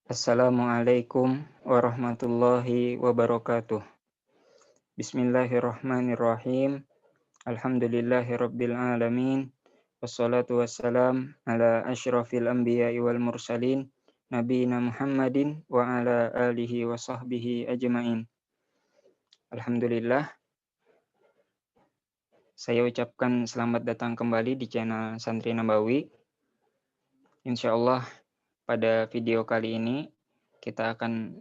Assalamualaikum warahmatullahi wabarakatuh. Bismillahirrahmanirrahim. Alhamdulillahirabbil alamin. Wassalatu wassalam ala asyrafil anbiya'i wal mursalin nabiyina Muhammadin wa ala alihi wa sahbihi ajmain. Alhamdulillah, saya ucapkan selamat datang kembali di channel Santri Nabawi. Insyaallah pada video kali ini kita akan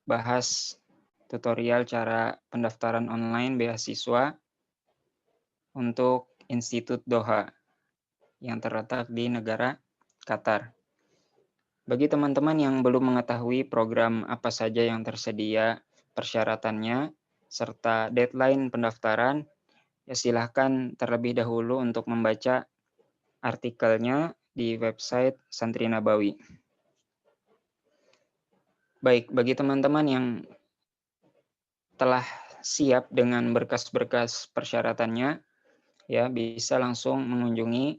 bahas tutorial cara pendaftaran online beasiswa untuk Institut Doha yang terletak di negara Qatar. Bagi teman-teman yang belum mengetahui program apa saja yang tersedia, persyaratannya, serta deadline pendaftaran, ya silahkan terlebih dahulu untuk membaca artikelnya di website Santri Nabawi. Baik, bagi teman-teman yang telah siap dengan berkas-berkas persyaratannya, ya bisa langsung mengunjungi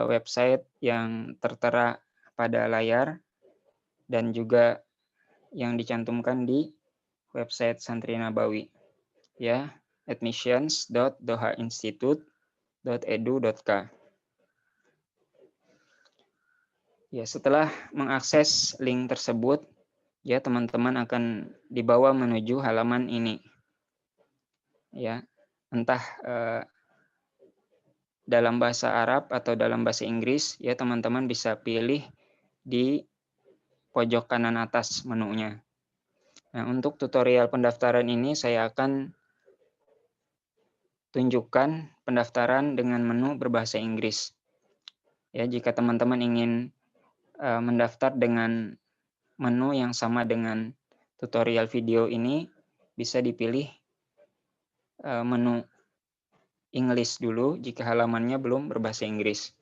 website yang tertera pada layar dan juga yang dicantumkan di website Santri Nabawi, ya, admissions.dohainstitute.edu.k. Ya, setelah mengakses link tersebut, ya teman-teman akan dibawa menuju halaman ini. Ya, entah dalam bahasa Arab atau dalam bahasa Inggris, ya teman-teman bisa pilih di pojok kanan atas menunya. Nah, untuk tutorial pendaftaran ini saya akan tunjukkan pendaftaran dengan menu berbahasa Inggris. Ya, jika teman-teman ingin mendaftar dengan menu yang sama dengan tutorial video ini, bisa dipilih menu English dulu jika halamannya belum berbahasa Inggris.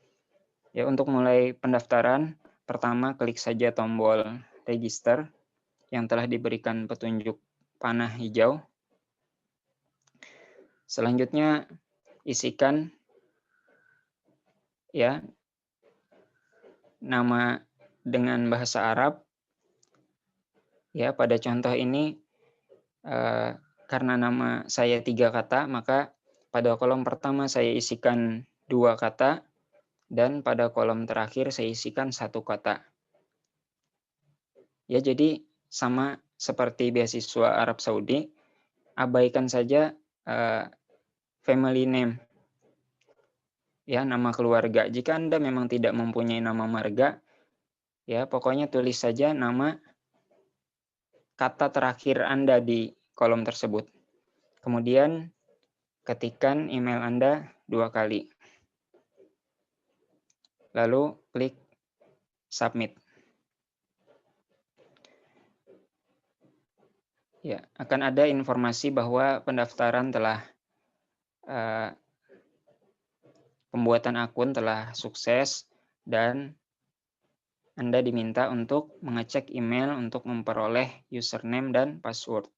Ya, untuk mulai pendaftaran, pertama klik saja tombol register yang telah diberikan petunjuk panah hijau. Selanjutnya isikan ya nama dengan bahasa Arab. Ya, pada contoh ini karena nama saya 3 kata, maka pada kolom pertama saya isikan 2 kata dan pada kolom terakhir saya isikan 1 kata. Ya, jadi sama seperti beasiswa Arab Saudi, abaikan saja family name. Ya, nama keluarga. Jika Anda memang tidak mempunyai nama marga, ya pokoknya tulis saja nama kata terakhir Anda di kolom tersebut. Kemudian ketikkan email Anda 2 kali. Lalu klik submit. Ya, akan ada informasi bahwa pendaftaran telah pembuatan akun telah sukses dan Anda diminta untuk mengecek email untuk memperoleh username dan password.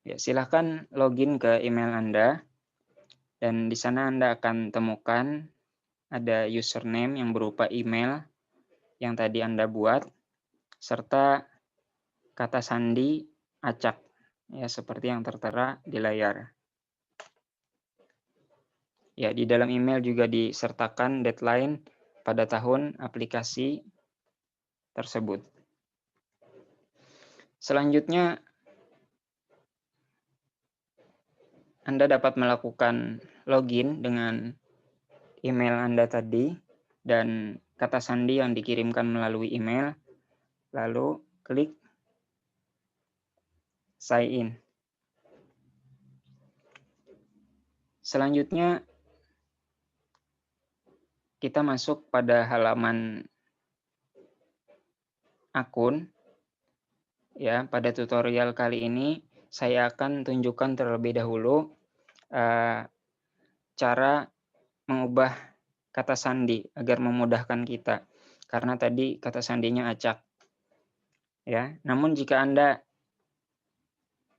Ya, silahkan login ke email Anda dan di sana Anda akan temukan ada username yang berupa email yang tadi Anda buat serta kata sandi acak, ya seperti yang tertera di layar. Ya, di dalam email juga disertakan deadline pada tahun aplikasi tersebut. Selanjutnya, Anda dapat melakukan login dengan email Anda tadi dan kata sandi yang dikirimkan melalui email, lalu klik sign in. Selanjutnya, kita masuk pada halaman akun. Ya, pada tutorial kali ini saya akan tunjukkan terlebih dahulu cara mengubah kata sandi agar memudahkan kita. Karena tadi kata sandinya acak. Ya, namun jika Anda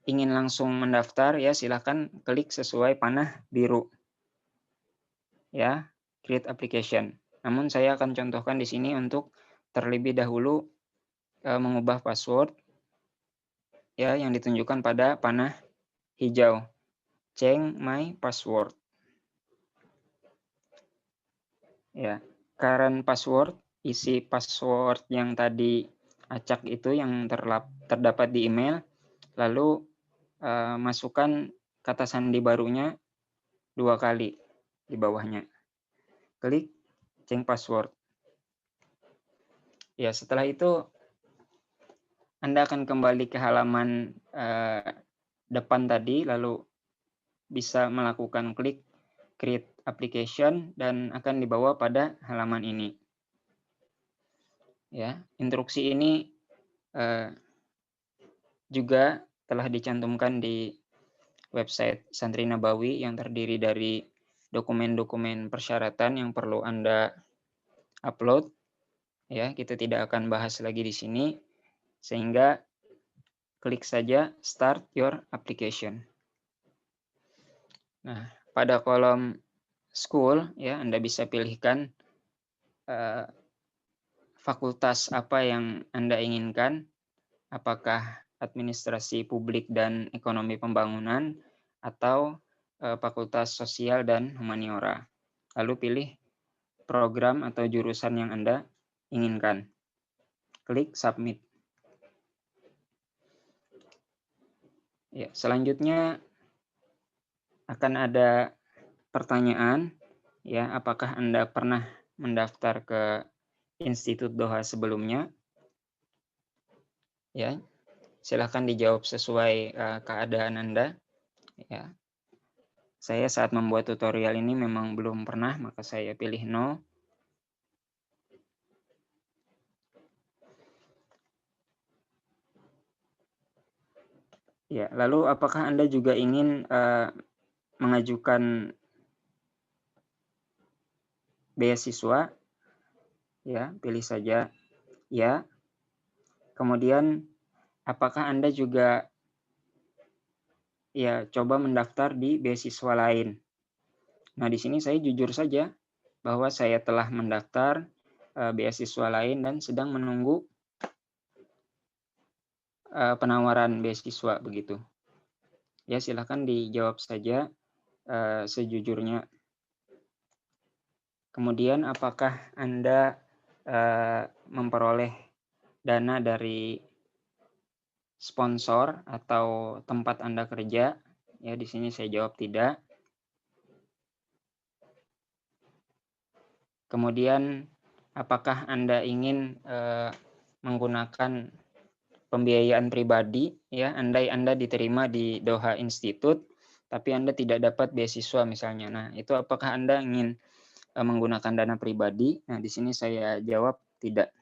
ingin langsung mendaftar, ya silakan klik sesuai panah biru. Ya, create application. Namun saya akan contohkan di sini untuk terlebih dahulu mengubah password ya yang ditunjukkan pada panah hijau. Change my password. Ya, current password, isi password yang tadi acak itu yang terdapat di email, lalu masukkan kata sandi barunya 2 kali di bawahnya. Klik change password. Ya, setelah itu Anda akan kembali ke halaman depan tadi, lalu bisa melakukan klik create application dan akan dibawa pada halaman ini. Ya, instruksi ini juga telah dicantumkan di website Santri Nabawi yang terdiri dari dokumen-dokumen persyaratan yang perlu Anda upload. Ya, kita tidak akan bahas lagi di sini, sehingga klik saja start your application. Nah, pada kolom school ya Anda bisa pilihkan fakultas apa yang Anda inginkan, apakah administrasi publik dan ekonomi pembangunan atau fakultas sosial dan humaniora. Lalu pilih program atau jurusan yang Anda inginkan. Klik submit. Ya, selanjutnya akan ada pertanyaan ya, apakah Anda pernah mendaftar ke Institut Doha sebelumnya? Ya, silahkan dijawab sesuai keadaan Anda. Ya, saya saat membuat tutorial ini memang belum pernah, maka saya pilih no. Ya, lalu apakah Anda juga ingin mengajukan beasiswa? Ya, pilih saja ya. Kemudian apakah Anda juga ya coba mendaftar di beasiswa lain? Nah, di sini saya jujur saja bahwa saya telah mendaftar beasiswa lain dan sedang menunggu penawaran beasiswa begitu. Ya, silakan dijawab saja sejujurnya. Kemudian apakah Anda memperoleh dana dari sponsor atau tempat Anda kerja? Ya, di sini saya jawab tidak. Kemudian apakah Anda ingin menggunakan pembiayaan pribadi ya, andai Anda diterima di Doha Institute tapi Anda tidak dapat beasiswa misalnya. Nah, itu apakah Anda ingin menggunakan dana pribadi? Nah, di sini saya jawab tidak.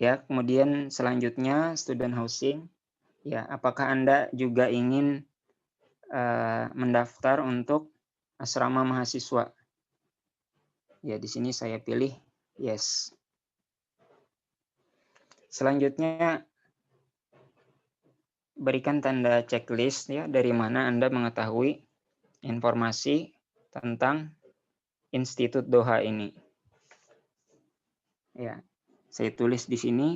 Ya, kemudian selanjutnya student housing. Ya, apakah Anda juga ingin mendaftar untuk asrama mahasiswa? Ya, di sini saya pilih yes. Selanjutnya berikan tanda checklist ya, dari mana Anda mengetahui informasi tentang Institut Doha ini. Ya, saya tulis di sini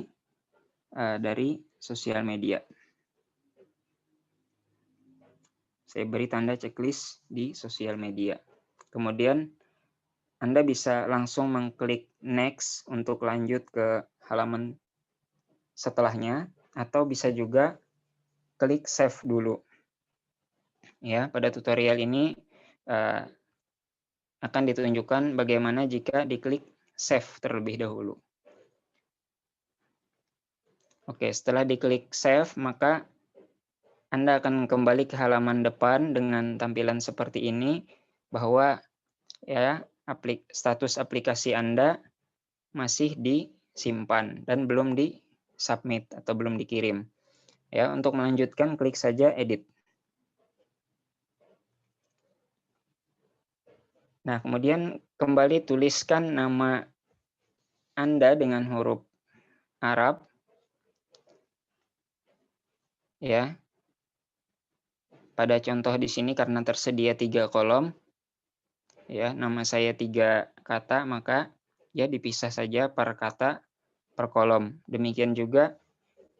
dari sosial media. Saya beri tanda checklist di sosial media. Kemudian Anda bisa langsung mengklik next untuk lanjut ke halaman setelahnya, atau bisa juga klik save dulu. Ya, pada tutorial ini akan ditunjukkan bagaimana jika diklik save terlebih dahulu. Oke, setelah diklik save, maka Anda akan kembali ke halaman depan dengan tampilan seperti ini, bahwa ya status aplikasi Anda masih disimpan dan belum di submit atau belum dikirim. Ya, untuk melanjutkan klik saja edit. Nah, kemudian kembali tuliskan nama Anda dengan huruf Arab. Ya. Pada contoh di sini karena tersedia 3 kolom, ya, nama saya 3 kata, maka ya dipisah saja per kata per kolom. Demikian juga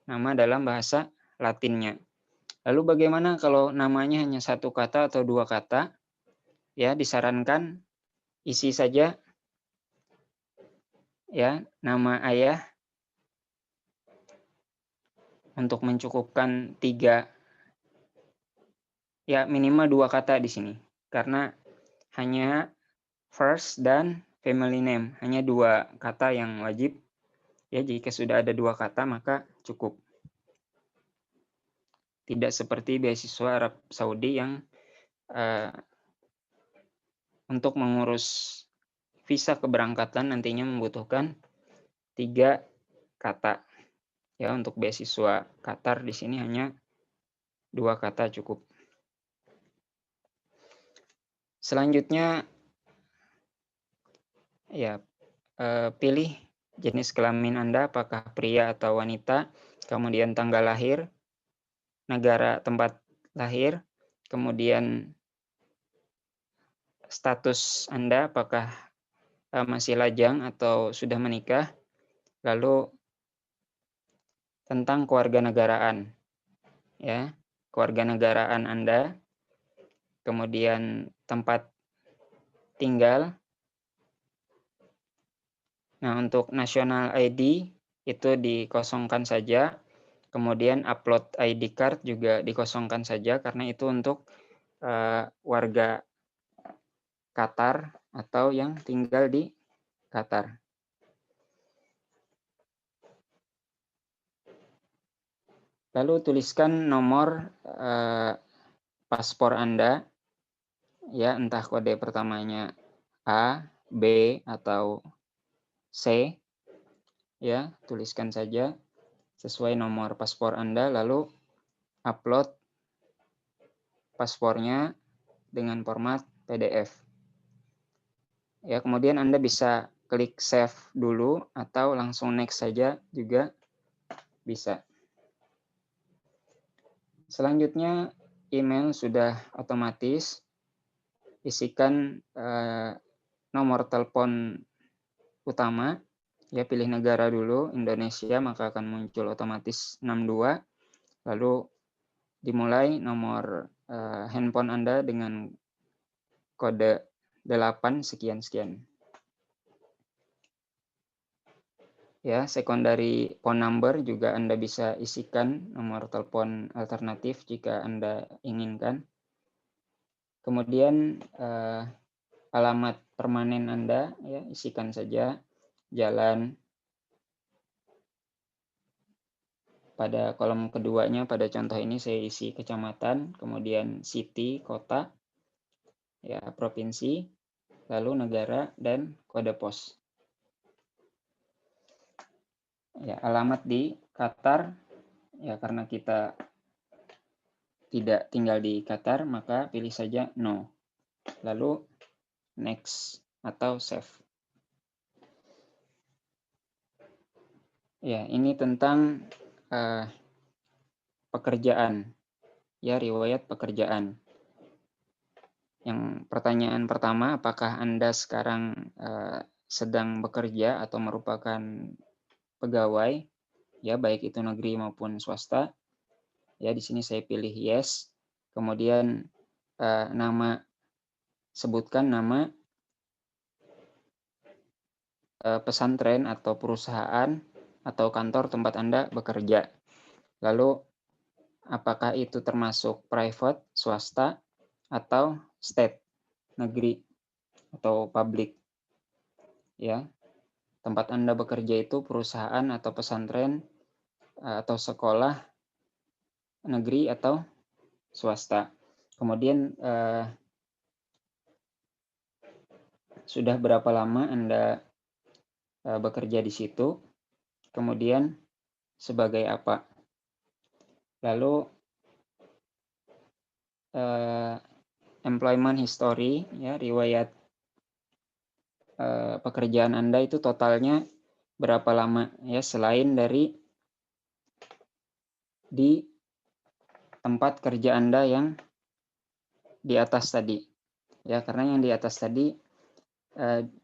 nama dalam bahasa Latinnya. Lalu bagaimana kalau namanya hanya satu kata atau dua kata? Ya, disarankan isi saja ya nama ayah untuk mencukupkan 3, ya minimal 2 kata di sini. Karena hanya first dan family name, hanya 2 kata yang wajib. Ya, jika sudah ada 2 kata maka cukup. Tidak seperti beasiswa Arab Saudi yang untuk mengurus visa keberangkatan nantinya membutuhkan 3 kata. Ya, untuk beasiswa Qatar di sini hanya 2 kata cukup. Selanjutnya ya pilih jenis kelamin Anda, apakah pria atau wanita, kemudian tanggal lahir, negara tempat lahir, kemudian status Anda, apakah masih lajang atau sudah menikah, lalu tentang kewarganegaraan, ya, kewarganegaraan Anda, kemudian tempat tinggal. Nah, untuk national ID itu dikosongkan saja. Kemudian upload ID card juga dikosongkan saja karena itu untuk warga Qatar atau yang tinggal di Qatar. Lalu tuliskan nomor paspor Anda, ya entah kode pertamanya A, B, atau C, ya tuliskan saja sesuai nomor paspor Anda, lalu upload paspornya dengan format PDF. Ya, kemudian Anda bisa klik save dulu atau langsung next saja juga bisa. Selanjutnya email sudah otomatis. Isikan nomor telepon utama. Ya, pilih negara dulu, Indonesia, maka akan muncul otomatis 62. Lalu dimulai nomor handphone Anda dengan kode 8 sekian-sekian. Ya, secondary phone number juga Anda bisa isikan nomor telepon alternatif jika Anda inginkan. Kemudian alamat permanen Anda, ya isikan saja jalan. Pada kolom keduanya, pada contoh ini saya isi kecamatan, kemudian city, kota, ya provinsi, lalu negara dan kode pos. Ya, alamat di Qatar, ya karena kita tidak tinggal di Qatar, maka pilih saja no. Lalu next atau save. Ya, ini tentang pekerjaan. Ya, riwayat pekerjaan. Yang pertanyaan pertama, apakah Anda sekarang sedang bekerja atau merupakan pegawai, ya baik itu negeri maupun swasta. Ya, di sini saya pilih yes. Kemudian nama, sebutkan nama pesantren atau perusahaan atau kantor tempat Anda bekerja. Lalu apakah itu termasuk private, swasta, atau state, negeri atau public. Ya. Tempat Anda bekerja itu perusahaan atau pesantren atau sekolah, negeri atau swasta. Kemudian sudah berapa lama Anda bekerja di situ, kemudian sebagai apa. Lalu employment history, ya riwayat pekerjaan Anda itu totalnya berapa lama, ya selain dari di tempat kerja Anda yang di atas tadi. Ya, karena yang di atas tadi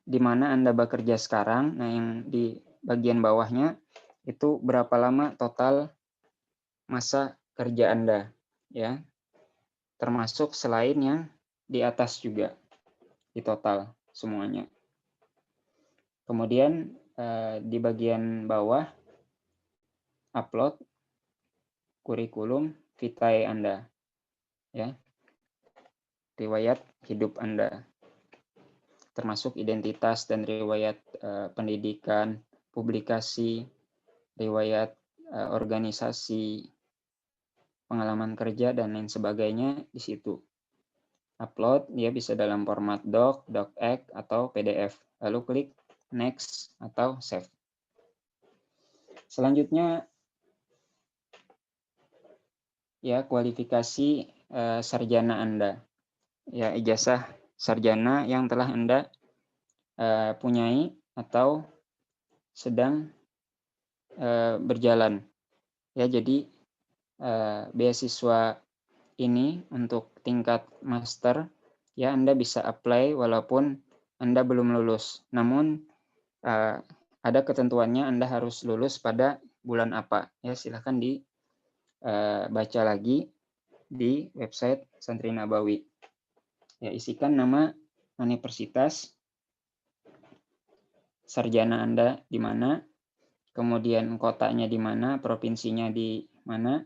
di mana Anda bekerja sekarang. Nah, yang di bagian bawahnya itu berapa lama total masa kerja Anda, ya. Termasuk selain yang di atas juga, di total semuanya. Kemudian di bagian bawah upload kurikulum vitae Anda, ya. Riwayat hidup Anda, termasuk identitas dan riwayat pendidikan, publikasi, riwayat organisasi, pengalaman kerja, dan lain sebagainya di situ. Upload, dia bisa dalam format doc, docx, atau PDF. Lalu klik next atau save. Selanjutnya, ya, kualifikasi sarjana Anda. Ya, ijazah sarjana yang telah Anda punyai atau sedang berjalan. Ya, jadi beasiswa ini untuk tingkat master, ya, Anda bisa apply walaupun Anda belum lulus. Namun ada ketentuannya, Anda harus lulus pada bulan apa. Ya, silahkan dibaca lagi di website Santri Nabawi. Ya, isikan nama universitas sarjana Anda di mana, kemudian kotanya di mana, provinsinya di mana,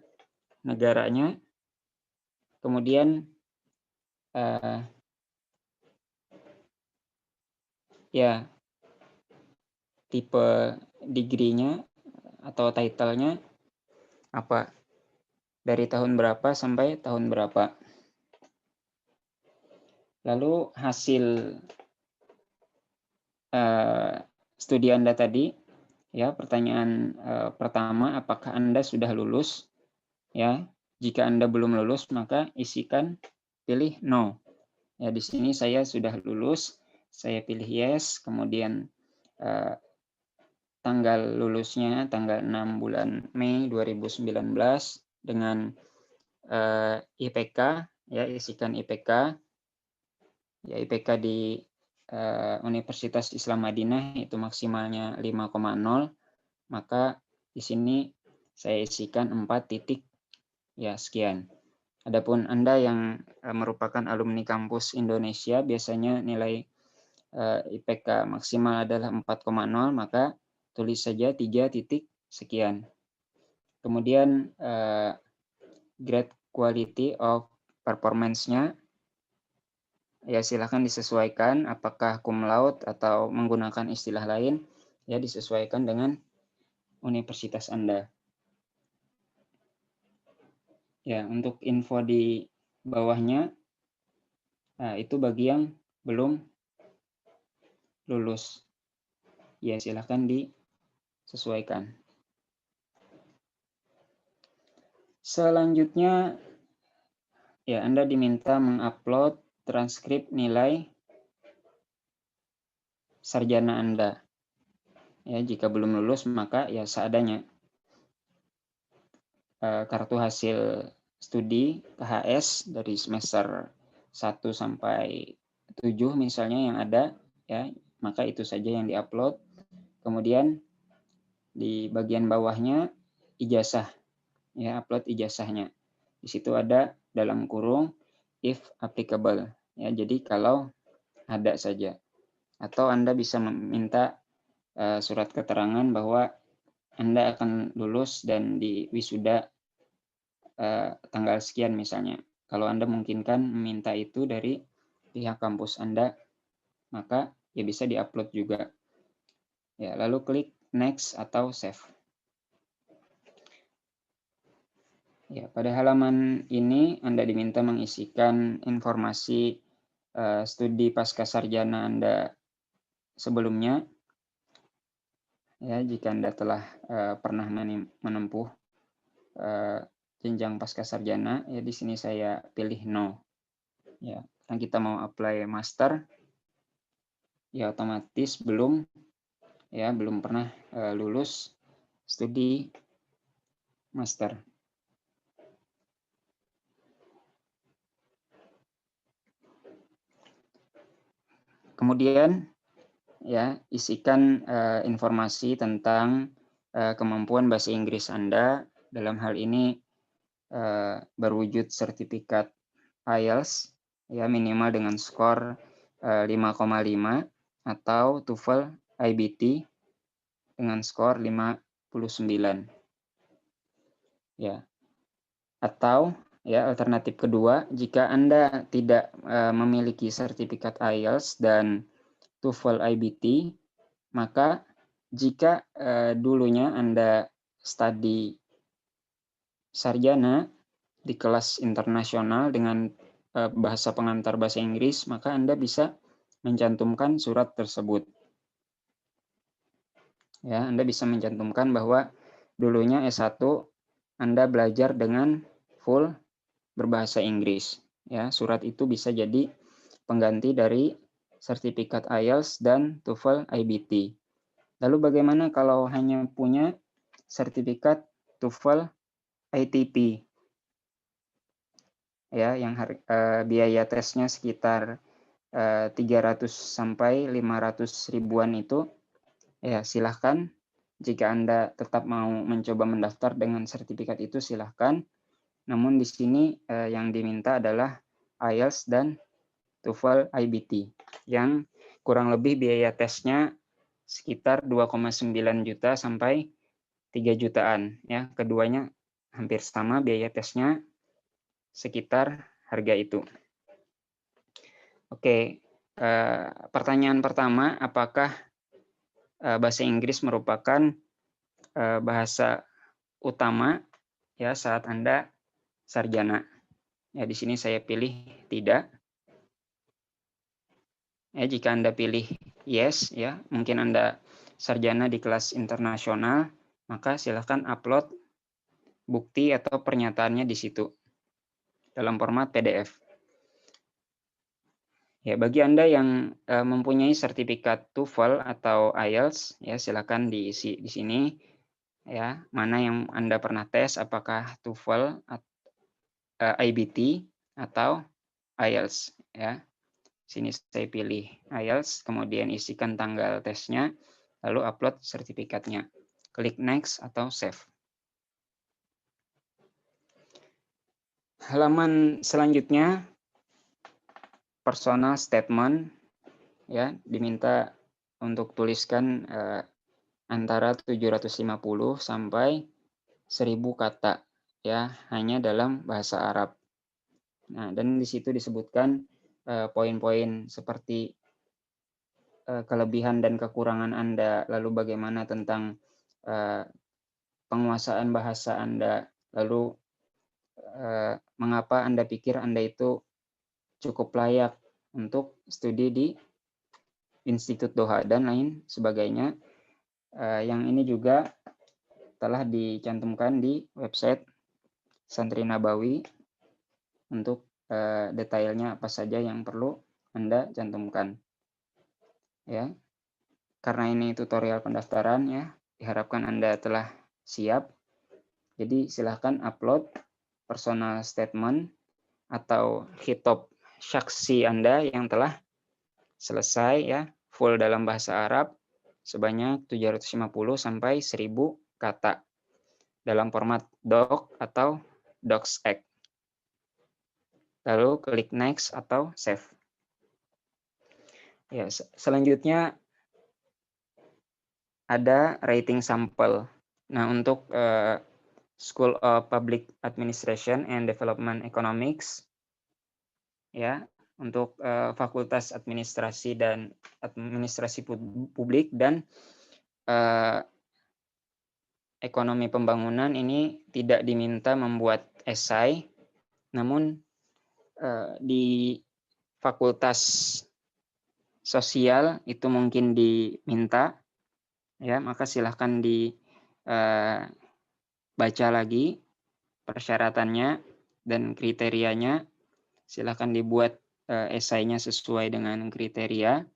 negaranya, kemudian ya, tipe degree-nya atau title-nya apa, dari tahun berapa sampai tahun berapa. Lalu hasil studi Anda tadi, ya, pertanyaan pertama, apakah Anda sudah lulus? Ya, jika Anda belum lulus, maka pilih no. Ya, di sini saya sudah lulus, saya pilih yes, kemudian tanggal lulusnya tanggal 6 bulan Mei 2019 dengan IPK, ya, isikan IPK. Ya, IPK di Universitas Islam Madinah itu maksimalnya 5,0, maka di sini saya isikan 4 titik, ya, sekian. Adapun Anda yang merupakan alumni kampus Indonesia, biasanya nilai IPK maksimal adalah 4,0, maka tulis saja 3 titik sekian. Kemudian grade quality of performance-nya, ya, silahkan disesuaikan apakah cum laude atau menggunakan istilah lain, ya, disesuaikan dengan universitas Anda. Ya, untuk info di bawahnya, itu bagi yang belum lulus. Ya, silahkan disesuaikan. Selanjutnya, ya, Anda diminta mengupload transkrip nilai sarjana Anda. Ya, jika belum lulus, maka ya seadanya. Kartu hasil studi KHS dari semester 1 sampai 7 misalnya yang ada, ya, maka itu saja yang diupload. Kemudian di bagian bawahnya ijazah, ya, upload ijazahnya. Di situ ada dalam kurung if applicable, ya, jadi kalau ada saja. Atau Anda bisa meminta surat keterangan bahwa Anda akan lulus dan di wisuda tanggal sekian misalnya. Kalau Anda memungkinkan meminta itu dari pihak kampus Anda, maka ya bisa diupload juga. Ya, lalu klik next atau save. Ya, pada halaman ini Anda diminta mengisikan informasi studi pasca sarjana Anda sebelumnya. Ya, jika Anda telah pernah menempuh jenjang pasca sarjana, ya, di sini saya pilih no. Ya, karena kita mau apply master, ya, otomatis belum pernah lulus studi master. Kemudian ya, isikan informasi tentang kemampuan bahasa Inggris Anda. Dalam hal ini berwujud sertifikat IELTS, ya, minimal dengan skor 5,5 atau TOEFL IBT dengan skor 59. Ya. Atau ya, alternatif kedua, jika Anda tidak memiliki sertifikat IELTS dan TOEFL IBT, maka jika dulunya Anda studi sarjana di kelas internasional dengan bahasa pengantar bahasa Inggris, maka Anda bisa mencantumkan surat tersebut. Ya, Anda bisa mencantumkan bahwa dulunya S1 Anda belajar dengan full berbahasa Inggris. Ya, surat itu bisa jadi pengganti dari sertifikat IELTS dan TOEFL IBT. Lalu bagaimana kalau hanya punya sertifikat TOEFL ITP? Ya, yang biaya tesnya sekitar 300 sampai 500 ribuan itu, ya silahkan. Jika Anda tetap mau mencoba mendaftar dengan sertifikat itu, silahkan. Namun di sini yang diminta adalah IELTS dan TOEFL IBT yang kurang lebih biaya tesnya sekitar 2,9 juta sampai 3 jutaan. Ya, keduanya hampir sama biaya tesnya, sekitar harga itu. Oke, pertanyaan pertama, apakah bahasa Inggris merupakan bahasa utama ya saat Anda sarjana? Ya, di sini saya pilih tidak. Ya, jika Anda pilih yes, ya mungkin Anda sarjana di kelas internasional, maka silakan upload bukti atau pernyataannya di situ dalam format PDF. Ya, bagi Anda yang mempunyai sertifikat TOEFL atau IELTS, ya silakan diisi di sini. Ya, mana yang Anda pernah tes, apakah TOEFL, IBT atau IELTS? Ya, sini saya pilih IELTS, kemudian isikan tanggal tesnya, lalu upload sertifikatnya. Klik next atau save. Halaman selanjutnya, personal statement, ya diminta untuk tuliskan antara 750 sampai 1000 kata, ya hanya dalam bahasa Arab. Nah, dan di situ disebutkan poin-poin seperti kelebihan dan kekurangan Anda, lalu bagaimana tentang penguasaan bahasa Anda, lalu mengapa Anda pikir Anda itu cukup layak untuk studi di Institut Doha dan lain sebagainya. Yang ini juga telah dicantumkan di website Santri Nabawi untuk detailnya apa saja yang perlu Anda cantumkan. Ya, karena ini tutorial pendaftaran, ya diharapkan Anda telah siap. Jadi silahkan upload personal statement atau khitab syakhsi Anda yang telah selesai, ya full dalam bahasa Arab sebanyak 750 sampai 1000 kata dalam format doc atau docx. Lalu klik next atau save. Ya, selanjutnya ada writing sampel. Nah, untuk School of Public Administration and Development Economics, ya, untuk Fakultas Administrasi dan Administrasi Publik dan Ekonomi Pembangunan ini tidak diminta membuat esai, namun di Fakultas Sosial itu mungkin diminta, ya maka silahkan dibaca lagi persyaratannya dan kriterianya. Silahkan dibuat esainya sesuai dengan kriteria,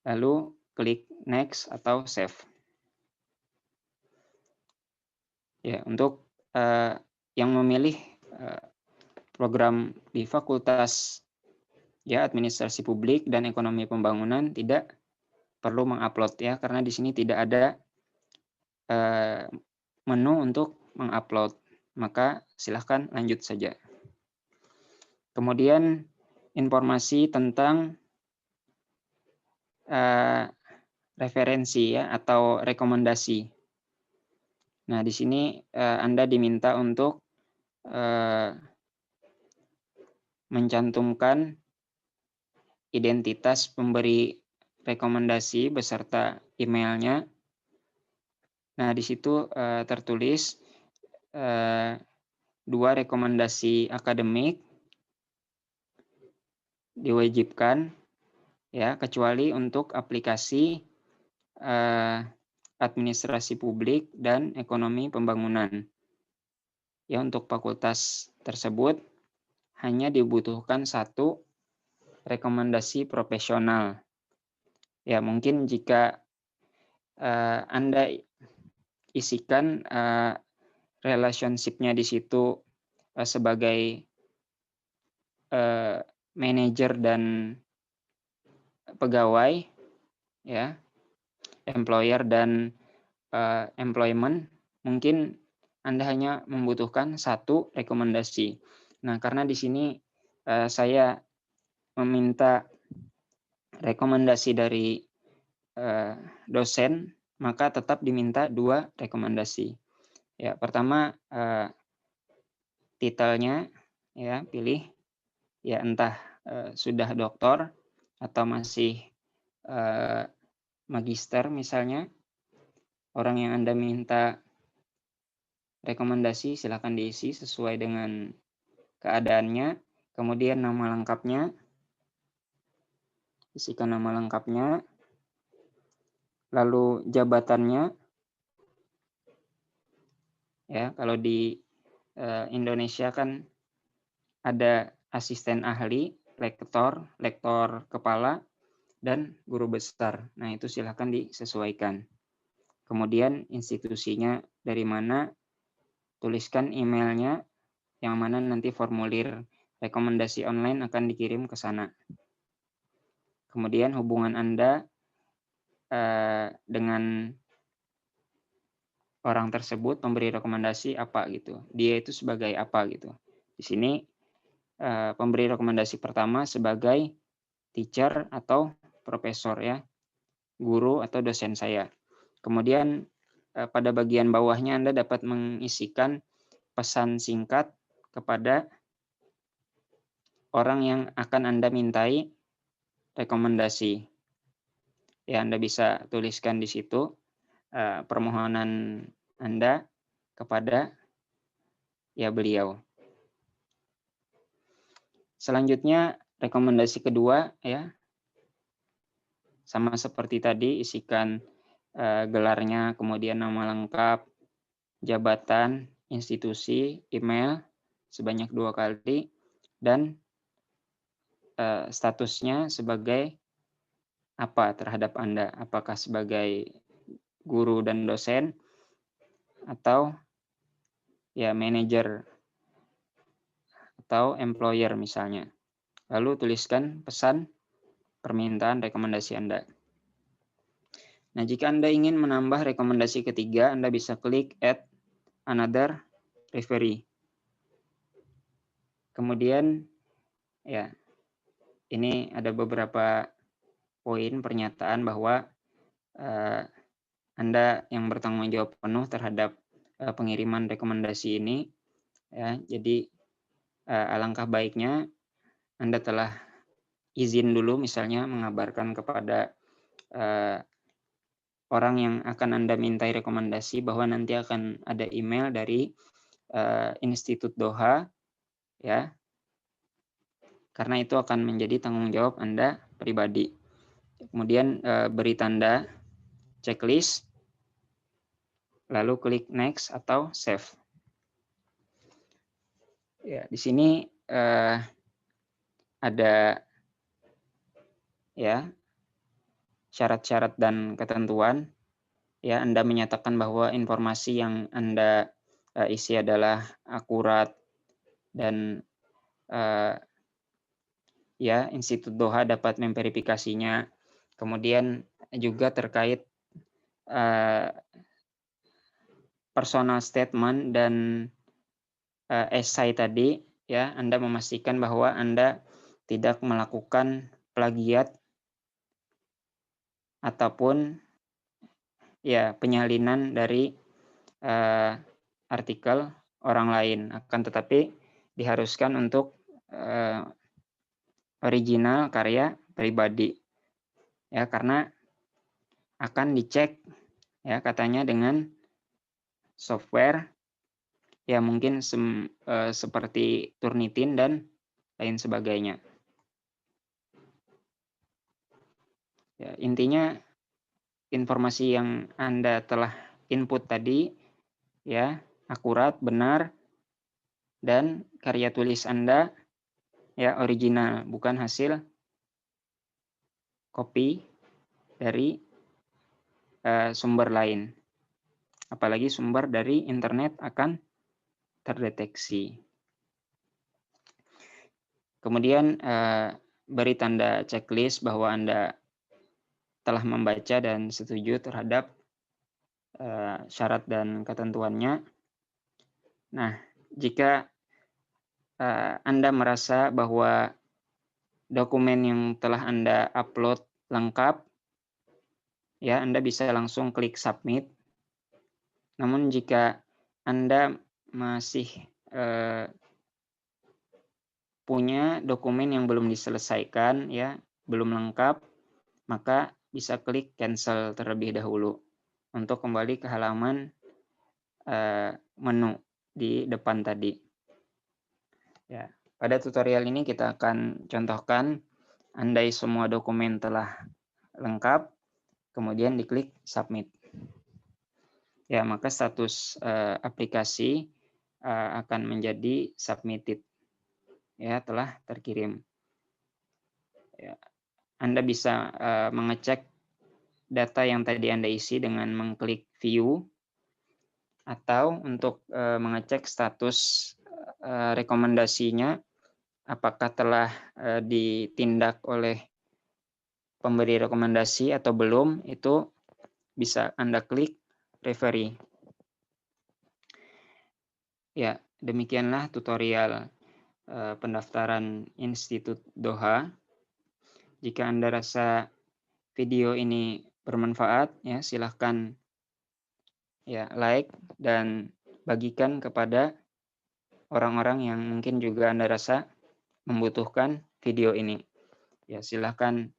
lalu klik next atau save. Ya, untuk yang memilih program di Fakultas ya Administrasi Publik dan Ekonomi Pembangunan tidak perlu mengupload ya, karena di sini tidak ada menu untuk mengupload. Maka silahkan lanjut saja. Kemudian informasi tentang referensi ya atau rekomendasi. Nah, di sini Anda diminta untuk mencantumkan identitas pemberi rekomendasi beserta emailnya. Nah, di situ tertulis 2 rekomendasi akademik diwajibkan ya, kecuali untuk aplikasi administrasi publik dan ekonomi pembangunan. Ya, untuk fakultas tersebut hanya dibutuhkan 1 rekomendasi profesional. Ya, mungkin jika Anda isikan relationship-nya di situ sebagai manajer dan pegawai, ya, employer dan employment, mungkin Anda hanya membutuhkan 1 rekomendasi. Nah, karena di sini saya meminta rekomendasi dari dosen, maka tetap diminta 2 rekomendasi. Ya, pertama titelnya ya, pilih ya entah sudah doktor atau masih magister misalnya. Orang yang Anda minta rekomendasi silakan diisi sesuai dengan keadaannya. Kemudian nama lengkapnya, isikan nama lengkapnya, lalu jabatannya, ya kalau di Indonesia kan ada asisten ahli, lektor kepala, dan guru besar. Nah, itu silakan disesuaikan. Kemudian institusinya dari mana, tuliskan emailnya, yang mana nanti formulir rekomendasi online akan dikirim ke sana. Kemudian hubungan Anda dengan orang tersebut, pemberi rekomendasi apa gitu. Dia itu sebagai apa gitu. Di sini pemberi rekomendasi pertama sebagai teacher atau profesor ya, guru atau dosen saya. Kemudian pada bagian bawahnya Anda dapat mengisikan pesan singkat kepada orang yang akan Anda mintai rekomendasi. Ya, Anda bisa tuliskan di situ permohonan Anda kepada ya beliau. Selanjutnya rekomendasi kedua ya, sama seperti tadi, isikan gelarnya, kemudian nama lengkap, jabatan, institusi, email sebanyak 2 kali, dan statusnya sebagai apa terhadap Anda, apakah sebagai guru dan dosen atau ya manajer atau employer misalnya. Lalu tuliskan pesan permintaan rekomendasi Anda. Nah, jika Anda ingin menambah rekomendasi ketiga, Anda bisa klik add another referee. Kemudian ya, ini ada beberapa poin pernyataan bahwa Anda yang bertanggung jawab penuh terhadap pengiriman rekomendasi ini ya. Jadi alangkah baiknya Anda telah izin dulu misalnya mengabarkan kepada orang yang akan Anda mintai rekomendasi bahwa nanti akan ada email dari Institut Doha ya. Karena itu akan menjadi tanggung jawab Anda pribadi. Kemudian beri tanda checklist, lalu klik next atau save. Ya, di sini ada ya syarat-syarat dan ketentuan. Ya, Anda menyatakan bahwa informasi yang Anda isi adalah akurat dan ya Institut Doha dapat memverifikasinya. Kemudian juga terkait uh, personal statement dan esai tadi, ya, Anda memastikan bahwa Anda tidak melakukan plagiat ataupun ya penyalinan dari artikel orang lain, akan tetapi diharuskan untuk original karya pribadi, ya, karena akan dicek, ya, katanya dengan software ya mungkin seperti Turnitin dan lain sebagainya. Ya, intinya informasi yang Anda telah input tadi ya akurat, benar, dan karya tulis Anda ya original, bukan hasil copy dari sumber lain. Apalagi sumber dari internet akan terdeteksi. Kemudian beri tanda checklist bahwa Anda telah membaca dan setuju terhadap syarat dan ketentuannya. Nah, jika Anda merasa bahwa dokumen yang telah Anda upload lengkap, ya Anda bisa langsung klik submit. Namun jika Anda masih punya dokumen yang belum diselesaikan, ya belum lengkap, maka bisa klik cancel terlebih dahulu untuk kembali ke halaman menu di depan tadi. Ya, pada tutorial ini kita akan contohkan andai semua dokumen telah lengkap, kemudian diklik submit. Ya, maka status aplikasi akan menjadi submitted. Ya, telah terkirim. Ya, Anda bisa mengecek data yang tadi Anda isi dengan mengklik view, atau untuk mengecek status rekomendasinya apakah telah ditindak oleh pemberi rekomendasi atau belum, itu bisa Anda klik referee. Ya, demikianlah tutorial pendaftaran Institut Doha. Jika Anda rasa video ini bermanfaat, ya silahkan ya like dan bagikan kepada orang-orang yang mungkin juga Anda rasa membutuhkan video ini. Ya, silahkan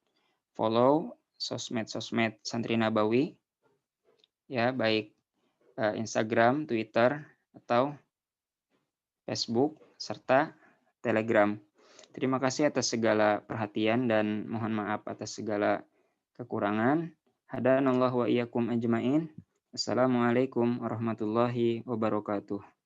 follow sosmed-sosmed Santri Nabawi, ya baik Instagram, Twitter, atau Facebook, serta Telegram. Terima kasih atas segala perhatian dan mohon maaf atas segala kekurangan. Hadanallahu wa iyyakum ajmain. Assalamualaikum warahmatullahi wabarakatuh.